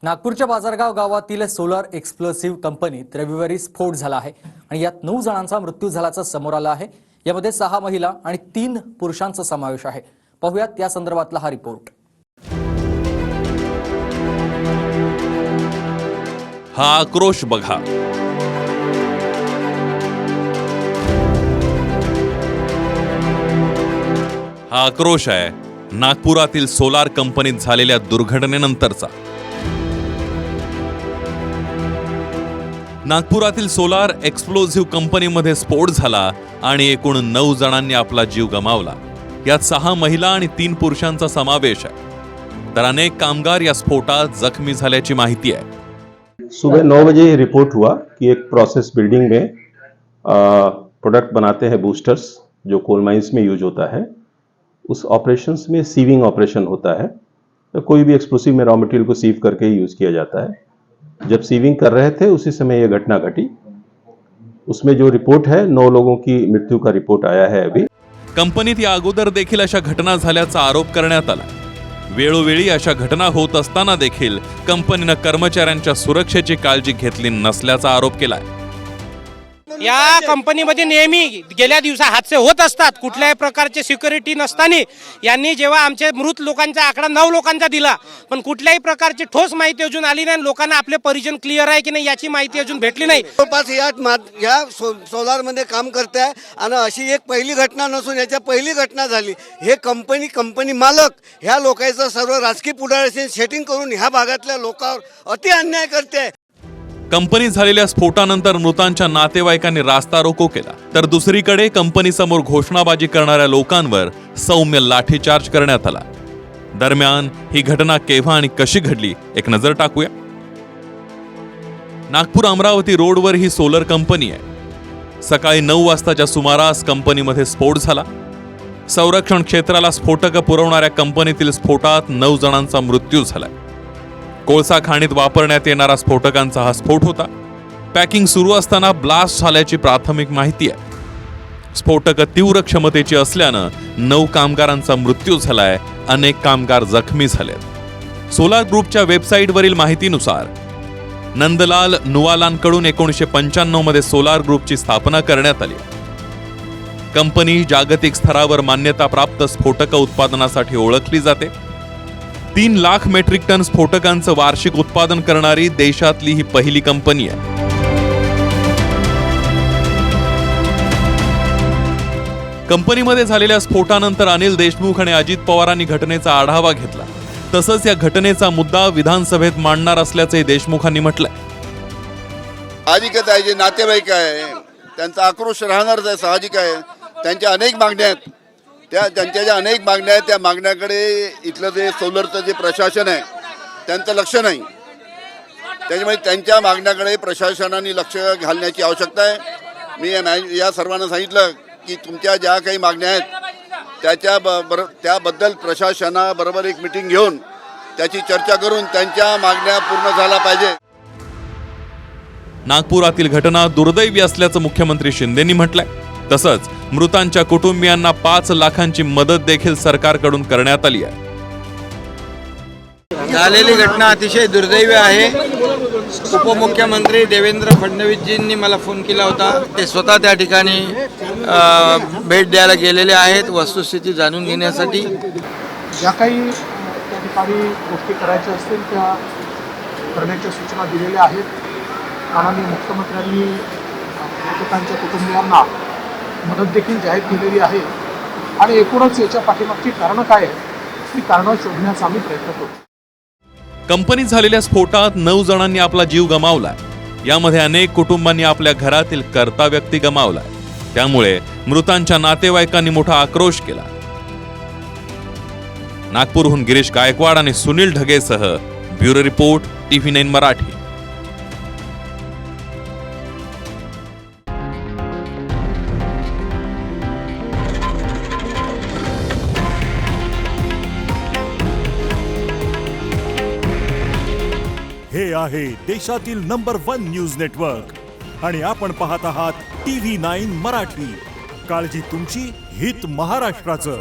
नागपूरच्या बाजारगाव गावातील सोलर एक्सप्लोसिव्ह कंपनीत रविवारी स्फोट झाला आहे आणि यात 9 जणांचा मृत्यू झाल्याचं समोर आलं आहे। यामध्ये 6 महिला आणि 3 पुरुषांचा समावेश आहे। पाहूयात या संदर्भातला हा रिपोर्ट। हा आक्रोश बघा। हा आक्रोश आहे नागपुरातील सोलार कंपनीत झालेल्या दुर्घटनेनंतरचा। नागपुरातील सोलार एक्सप्लोसिव्ह कंपनीमध्ये स्फोट झाला आणि एकूण 9 जणांनी आपला जीव गमावला। यात 6 महिला आणि 3 पुरुषांचा समावेश आहे, तर अनेक कामगार या स्फोटात जखमी झाल्याची माहिती आहे। सुबह 9 बजे रिपोर्ट हुआ कि एक प्रोसेस बिल्डिंग में प्रोडक्ट बनाते हैं बूस्टर्स, जो कोल माइंस में यूज होता है। उस ऑपरेशंस में सीविंग ऑपरेशन होता है, तो कोई भी एक्सप्लोसिव में रॉ मटेरियल को सीव करके यूज किया जाता है। जब सीविंग कर रहे थे उसी समय यह घटना घटी। उसमें जो रिपोर्ट है 9 लोगों की मृत्यु का रिपोर्ट आया है। अभी कंपनीत या अगोदर देखील अशा घटना झाल्याचा आरोप करण्यात आला। वेळोवेळी अशा घटना होत असताना देखील कंपनीने कर्मचाऱ्यांच्या सुरक्षेची काळजी घेतली नसल्याचा आरोप केलाय। या कंपनीमध्ये नेहमी गेल्या दिवसा हादसे होत असतात, कुठल्याही प्रकारचे सिक्युरिटी नसताना यांनी जेव्हा आमचे मृत लोकांचा आकडा 9 लोकांचा दिला, पण कुठल्याही प्रकारची ठोस माहिती अजून आली नाही। लोकांना आपले परिजन क्लिअर आहे की नाही याची माहिती अजून भेटली नाही। जवळपास या सोलारमध्ये काम करते आहे आणि अशी एक पहिली घटना नसून याच्या पहिली घटना झाली। हे कंपनी मालक ह्या लोकांचं सर्व राजकीय पुढाऱ्यांशी सेटिंग करून ह्या भागातल्या लोकांवर अति अन्याय करते आहे। कंपनीत झालेल्या स्फोटानंतर मृतांच्या नातेवाईकांनी रास्ता रोको केला, तर दुसरीकडे कंपनीसमोर घोषणाबाजी करणाऱ्या लोकांवर सौम्य लाठीचार्ज करण्यात आला। दरम्यान ही घटना केव्हा आणि कशी घडली एक नजर टाकूया। नागपूर अमरावती रोडवर ही सोलर कंपनी आहे। सकाळी 9 वाजताच्या सुमारास कंपनीमध्ये स्फोट झाला। संरक्षण क्षेत्राला स्फोटकं पुरवणाऱ्या कंपनीतील स्फोटात 9 जणांचा मृत्यू झाला। कोळसा खाणीत वापरण्यात येणारा स्फोटकांचा हा स्फोट होता। पॅकिंग सुरू असताना ब्लास्ट झाल्याची प्राथमिक माहिती आहे। स्फोटकं तीव्र क्षमतेची असल्यानं 9 कामगारांचा मृत्यू झालाय, अनेक कामगार जखमी झालेत। सोलार ग्रुपच्या वेबसाईटवरील माहितीनुसार नंदलाल नुवालांकडून 1995 मध्ये सोलार ग्रुपची स्थापना करण्यात आली। कंपनी जागतिक स्तरावर मान्यताप्राप्त स्फोटकं उत्पादनासाठी ओळखली जाते। 3 लाख मेट्रिक टन स्फोटकांचं वार्षिक उत्पादन करणारी देशातली ही पहिली कंपनी आहे। कंपनीमध्ये झालेल्या स्फोटानंतर अनिल देशमुख आणि अजित पवारांनी घटनेचा आढावा घेतला। तसंच या घटनेचा मुद्दा विधानसभेत मांडणार असल्याचे देशमुखांनी म्हटलंय। साहजिकच आहे, जे नातेवाईक आहे त्यांचा आक्रोश राहणारच आहे, साहजिक आहे। त्यांच्या अनेक मागण्या आहेत, त्यांच्या ज्या अनेक मागण्या आहेत त्या मागण्याकडे इथलं जे सोलरचं जे प्रशासन आहे त्यांचं लक्ष नाही। त्याच्यामुळे त्यांच्या मागण्याकडे प्रशासनाने लक्ष घालण्याची आवश्यकता आहे। मी या सर्वांना सांगितलं की तुमच्या ज्या काही मागण्या आहेत त्याबद्दल प्रशासनाबरोबर एक मीटिंग घेऊन त्याची चर्चा करून त्यांच्या मागण्या पूर्ण झाल्या पाहिजे। नागपुरातील घटना दुर्दैवी असल्याचं मुख्यमंत्री शिंदेंनी म्हटलंय। तसंच मृतांच्या कुटुंबियांना 5 लाखांची मदत देखील सरकारकडून करण्यात आली आहे। झालेली घटना अतिशय दुर्दैवी आहे। उपमुख्यमंत्री देवेंद्र फडणवीसजींनी मला फोन केला होता, ते स्वतः त्या ठिकाणी भेट द्यायला गेलेले आहेत वस्तुस्थिती जाणून घेण्यासाठी। ज्या काही त्या ठिकाणी गोष्टी करायच्या असतील त्या करण्याच्या सूचना दिलेल्या आहेत। माननीय मुख्यमंत्र्यांनी मृतकांच्या कुटुंबियांना मदत देखील जाहीर केलेली आहे आणि एकूणच याच्या पाठीमागची कारणं काय आहेत ती कारणं शोधण्याचा आम्ही प्रयत्न करू। कंपनीत झालेल्या स्फोटात 9 जणांनी आपला जीव गमावलाय। यामध्ये अनेक कुटुंबांनी आपल्या घरातील कर्ता व्यक्ती गमावलाय। त्यामुळे मृतांच्या नातेवाईकांनी मोठा आक्रोश केला। नागपूरहून गिरीश गायकवाड आणि सुनील ढगेसह ब्युरो रिपोर्ट TV9 मराठी। हे आहे देशातील नंबर 1 न्यूज नेटवर्क आणि आपण पाहत आहात TV9 मराठी। काळजी तुमची, हित महाराष्ट्राचं।